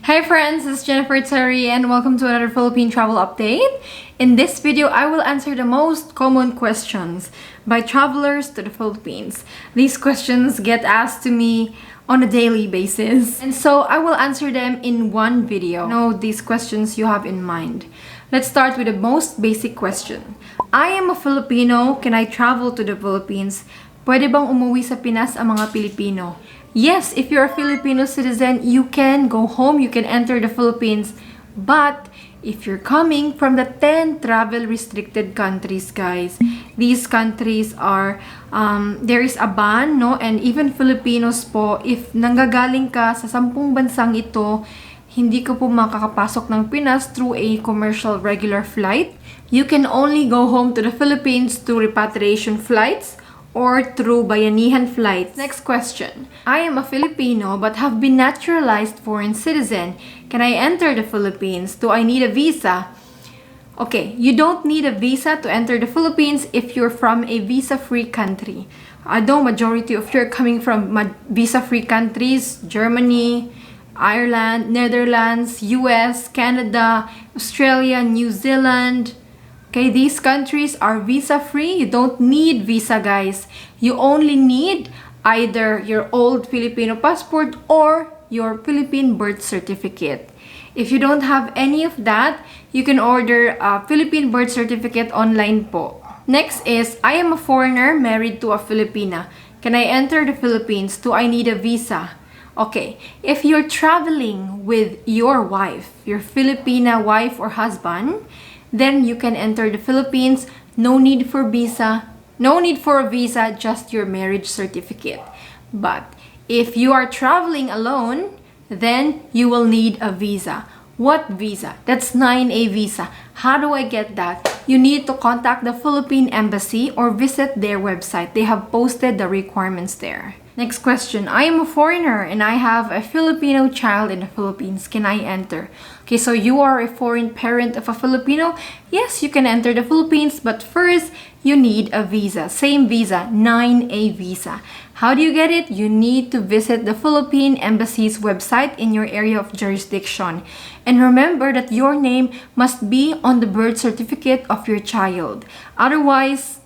Hi friends, it's Jennifer Terri and welcome to another Philippine travel update. In this video, I will answer the most common questions by travelers to the Philippines. These questions get asked to me on a daily basis, and so I will answer them in one video. Know these questions you have in mind. Let's start with the most basic question. I am a Filipino. Can I travel to the Philippines? Pwede bang umuwi sa Pinas ang mga Pilipino? Yes, if you're a Filipino citizen, you can go home, you can enter the Philippines. But if you're coming from the 10 travel restricted countries, guys, these countries are, there is a ban, no? And even Filipinos po, if nanggagaling ka sa 10 bansang ito, hindi ka po makakapasok ng Pinas through a commercial regular flight. You can only go home to the Philippines through repatriation flights or through bayanihan flights. Next question. I am a Filipino but have been naturalized foreign citizen. Can I enter the Philippines? Do I need a visa? Okay, you don't need a visa to enter the Philippines if you're from a visa-free country. I know majority of you are coming from visa-free countries, Germany, Ireland, Netherlands, US, Canada, Australia, New Zealand. Okay, these countries are visa-free. You don't need visa, guys. You only need either your old Filipino passport or your Philippine birth certificate. If you don't have any of that, you can order a Philippine birth certificate online po. Next is, I am a foreigner married to a Filipina. Can I enter the Philippines? Do I need a visa? Okay, if you're traveling with your wife, your Filipina wife or husband, then you can enter the Philippines. No need for visa. No need for a visa, just your marriage certificate. But if you are traveling alone, then you will need a visa. What visa? That's NAIA visa. How do I get that? You need to contact the Philippine Embassy or visit their website. They have posted the requirements there. Next question. I am a foreigner and I have a Filipino child in the Philippines. Can I enter? Okay, so you are a foreign parent of a Filipino. Yes, you can enter the Philippines, but first you need a visa. Same visa, NAIA visa. How do you get it? You need to visit the Philippine Embassy's website in your area of jurisdiction. And remember that your name must be on the birth certificate of your child. Otherwise,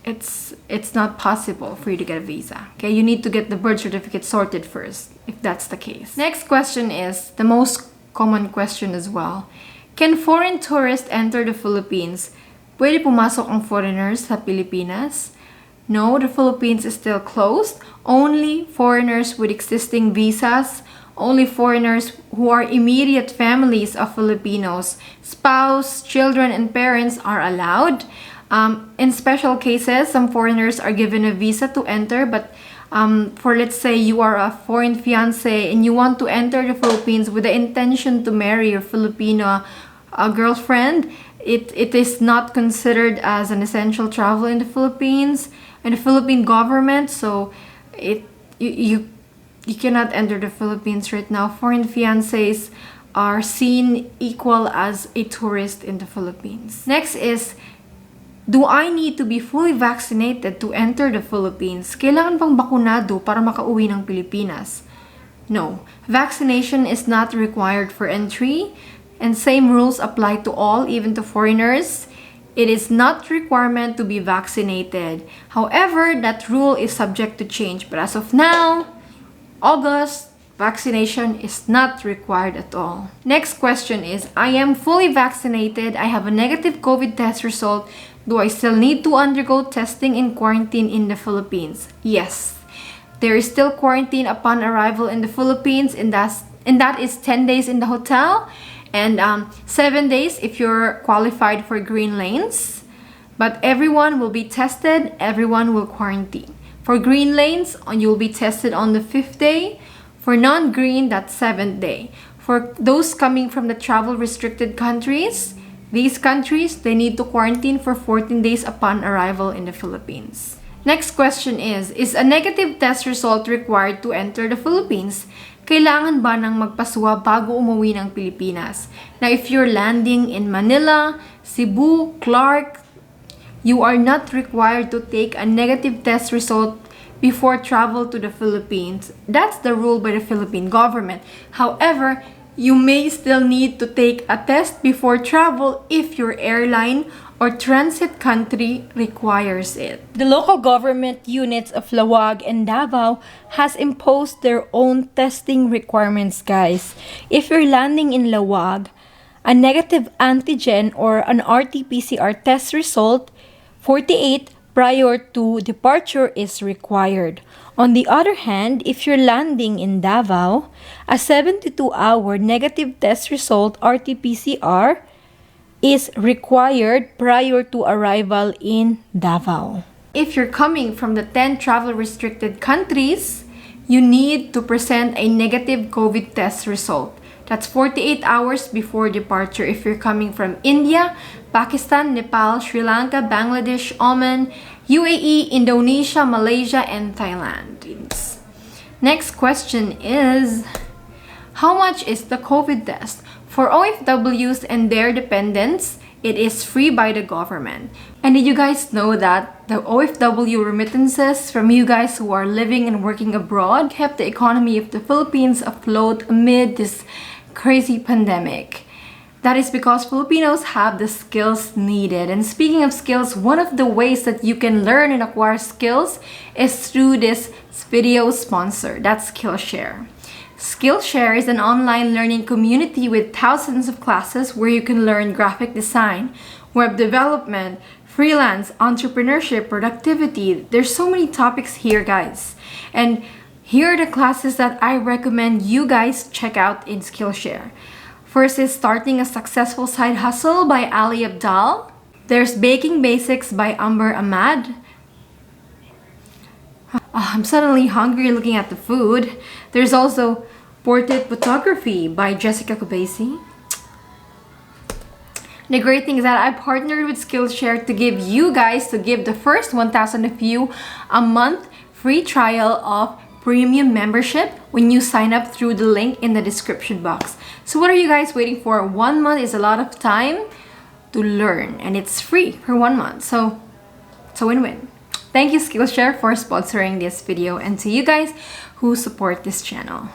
it's not possible for you to get a visa. Okay, you need to get the birth certificate sorted first, if that's the case. Next question is the most common question as well. Can foreign tourists enter the Philippines? Pwede pumasok ang foreigners sa Pilipinas? No, the Philippines is still closed. Only foreigners with existing visas, only foreigners who are immediate families of Filipinos, spouse, children, and parents are allowed. In special cases, some foreigners are given a visa to enter, but for let's say you are a foreign fiance and you want to enter the Philippines with the intention to marry your Filipino girlfriend, it is not considered as an essential travel in the Philippines and the Philippine government, so you cannot enter the Philippines right now. Foreign fiancés are seen equal as a tourist in the Philippines. Next is, do I need to be fully vaccinated to enter the Philippines? Kailangan bang bakunado para makauwi ng Pilipinas? No. Vaccination is not required for entry, and same rules apply to all, even to foreigners. It is not requirement to be vaccinated. However, that rule is subject to change. But as of now, August, vaccination is not required at all. Next question is, I am fully vaccinated. I have a negative COVID test result. Do I still need to undergo testing and quarantine in the Philippines? Yes. There is still quarantine upon arrival in the Philippines, and that is 10 days in the hotel and 7 days if you're qualified for green lanes. But everyone will be tested, everyone will quarantine. For green lanes, you'll be tested on the 5th day. For non-green, that's 7th day. For those coming from the travel restricted countries, these countries, they need to quarantine for 14 days upon arrival in the Philippines. Next question is a negative test result required to enter the Philippines? Kailangan ba ng magpa-swab bago umuwi ng Pilipinas? Now, if you're landing in Manila, Cebu, Clark, you are not required to take a negative test result before travel to the Philippines. That's the rule by the Philippine government. However, you may still need to take a test before travel if your airline or transit country requires it. The local government units of Lawag and Davao has imposed their own testing requirements, guys. If you're landing in Lawag, a negative antigen or an RT-PCR test result 48 prior to departure is required. On the other hand, if you're landing in Davao, a 72-hour negative test result RT-PCR is required prior to arrival in Davao. If you're coming from the 10 travel restricted countries, you need to present a negative COVID test result. That's 48 hours before departure if you're coming from India, Pakistan, Nepal, Sri Lanka, Bangladesh, Oman, UAE, Indonesia, Malaysia, and Thailand. Next question is, how much is the COVID test? For OFWs and their dependents, it is free by the government. And did you guys know that the OFW remittances from you guys who are living and working abroad kept the economy of the Philippines afloat amid this crazy pandemic? That is because Filipinos have the skills needed. And speaking of skills, one of the ways that you can learn and acquire skills is through this video sponsor. That's Skillshare. Skillshare is an online learning community with thousands of classes where you can learn graphic design, web development, freelance, entrepreneurship, productivity. There's so many topics here, guys. And here are the classes that I recommend you guys check out in Skillshare. First is Starting a Successful Side Hustle by Ali Abdal. There's Baking Basics by Amber Ahmad. I'm suddenly hungry looking at the food. There's also Portrait Photography by Jessica Kubasi. The great thing is that I partnered with Skillshare to give the first 1,000 of you a month free trial of premium membership when you sign up through the link in the description box. So what are you guys waiting for? 1 month is a lot of time to learn and it's free for 1 month. So it's a win-win. Thank you Skillshare for sponsoring this video and to you guys who support this channel.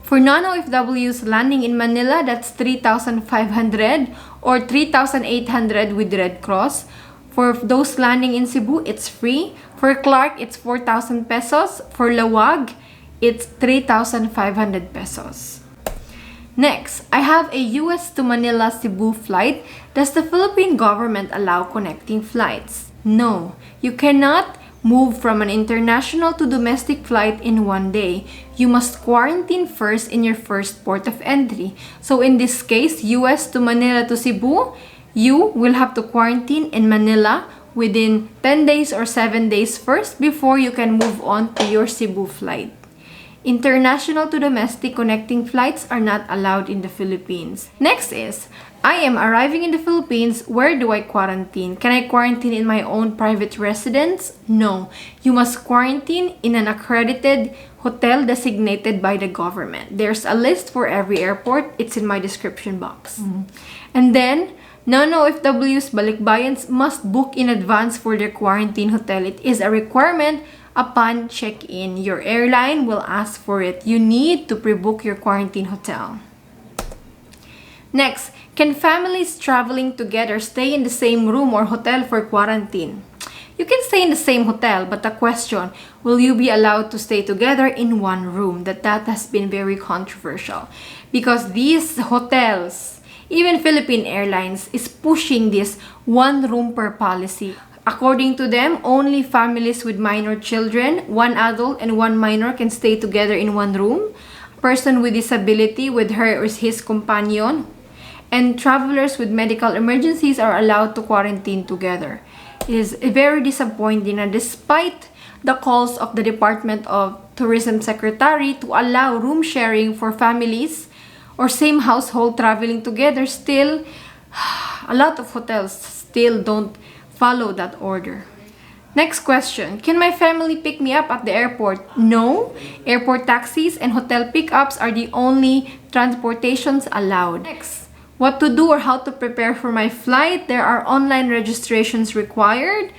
For non-OFWs landing in Manila, that's 3,500 or 3,800 with Red Cross. For those landing in Cebu, it's free. For Clark, it's 4,000 pesos. For Lawag, it's 3,500 pesos. Next, I have a US to Manila Cebu flight. Does the Philippine government allow connecting flights? No, you cannot move from an international to domestic flight in 1 day. You must quarantine first in your first port of entry. So in this case, US to Manila to Cebu, you will have to quarantine in Manila within 10 days or 7 days first before you can move on to your Cebu flight. International to domestic connecting flights are not allowed in the Philippines. Next is, I am arriving in the Philippines. Where do I quarantine? Can I quarantine in my own private residence? No. You must quarantine in an accredited hotel designated by the government. There's a list for every airport. It's in my description box. And then, Non OFWs Balikbayans must book in advance for their quarantine hotel. It is a requirement upon check-in. Your airline will ask for it. You need to pre-book your quarantine hotel. Next, can families traveling together stay in the same room or hotel for quarantine? You can stay in the same hotel, but the question, will you be allowed to stay together in one room? That has been very controversial because these hotels, even Philippine Airlines, is pushing this one room per policy. According to them, only families with minor children, 1 adult and 1 minor, can stay together in one room. A person with disability with her or his companion, and travelers with medical emergencies are allowed to quarantine together. It is very disappointing that despite the calls of the Department of Tourism Secretary to allow room sharing for families or same household traveling together, still a lot of hotels still don't follow that order. Next question, can my family pick me up at the airport? No. Airport taxis and hotel pickups are the only transportations allowed. Next, what to do or how to prepare for my flight? There are online registrations required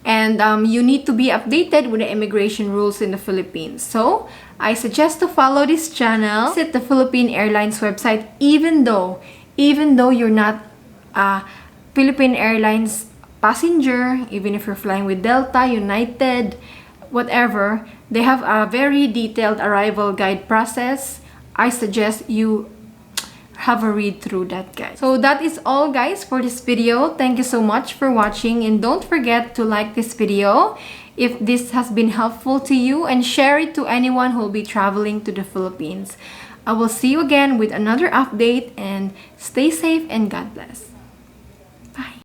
and you need to be updated with the immigration rules in the Philippines. So I suggest to follow this channel. Visit the Philippine Airlines website even though you're not a Philippine Airlines passenger, even if you're flying with Delta, United, whatever, they have a very detailed arrival guide process. I suggest you have a read through that guide. So that is all, guys, for this video. Thank you so much for watching, and don't forget to like this video if this has been helpful to you, and share it to anyone who will be traveling to the Philippines. I will see you again with another update, and stay safe and God bless. Bye.